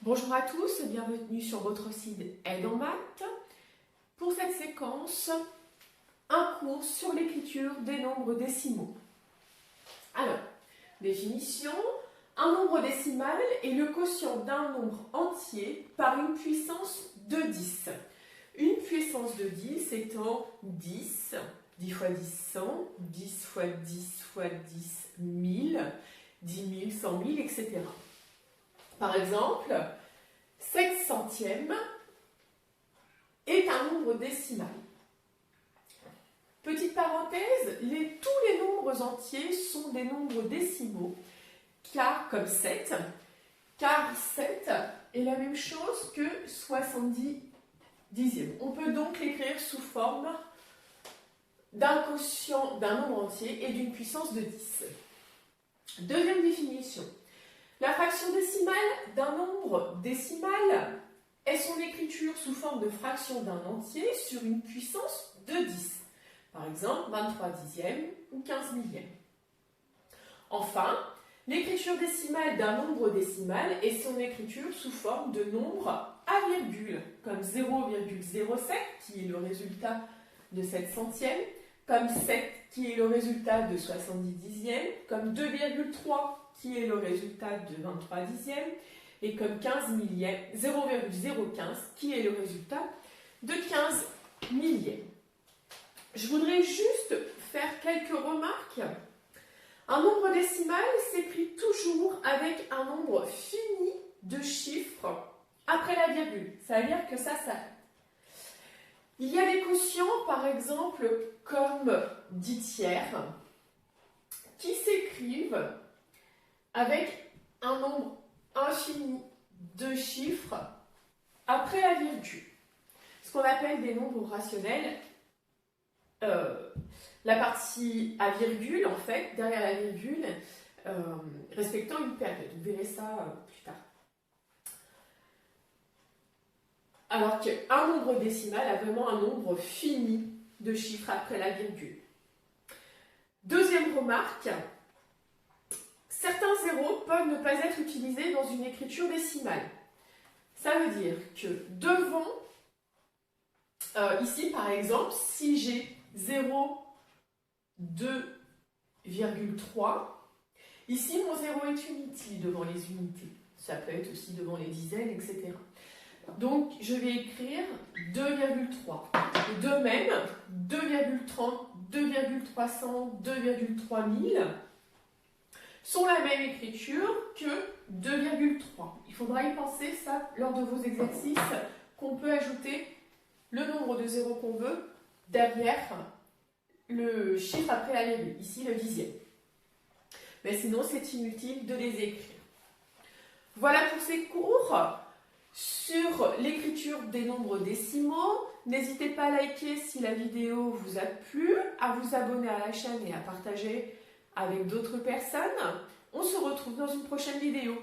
Bonjour à tous, bienvenue sur votre site Aide en maths. Pour cette séquence, un cours sur l'écriture des nombres décimaux. Alors, définition, un nombre décimal est le quotient d'un nombre entier par une puissance de 10. Une puissance de 10 étant 10, 10 fois 10, 100, 10 fois 10 fois 10, 1000, 10 000, 100 000, etc. Par exemple, 7 centièmes est un nombre décimal. Petite parenthèse, tous les nombres entiers sont des nombres décimaux, car 7 est la même chose que 70 dixièmes. On peut donc l'écrire sous forme d'un quotient d'un nombre entier et d'une puissance de 10. Deuxième définition. La fraction décimale d'un nombre décimal est son écriture sous forme de fraction d'un entier sur une puissance de 10. Par exemple, 23 dixièmes ou 15 millièmes. Enfin, l'écriture décimale d'un nombre décimal est son écriture sous forme de nombre à virgule, comme 0,07 qui est le résultat de 7 centièmes, comme 7 qui est le résultat de 70 dixièmes, comme 2,3 qui est le résultat de 23 dixièmes, et comme 15 millièmes, 0,015 qui est le résultat de 15 millièmes. Je voudrais juste faire quelques remarques. Un nombre décimal s'écrit toujours avec un nombre fini de chiffres après la virgule. Ça veut dire que ça s'arrête. Il y a des quotients, par exemple, comme 10 tiers, qui s'écrivent avec un nombre infini de chiffres après la virgule. Ce qu'on appelle des nombres rationnels. La partie à virgule, en fait, derrière la virgule, respectant une période. Vous verrez ça plus tard. Alors qu'un nombre décimal a vraiment un nombre fini de chiffres après la virgule. Deuxième remarque, certains zéros peuvent ne pas être utilisés dans une écriture décimale. Ça veut dire que devant, ici par exemple, si j'ai 0,2,3, ici mon 0 est inutile devant les unités. Ça peut être aussi devant les dizaines, etc. Donc je vais écrire 2,3. De même, 2,30, 2,300, 2,3000 sont la même écriture que 2,3. Il faudra y penser ça lors de vos exercices, qu'on peut ajouter le nombre de zéros qu'on veut derrière le chiffre après la virgule, ici le dixième. Mais sinon c'est inutile de les écrire. Voilà pour ces cours sur l'écriture des nombres décimaux. N'hésitez pas à liker si la vidéo vous a plu, à vous abonner à la chaîne et à partager avec d'autres personnes. On se retrouve dans une prochaine vidéo.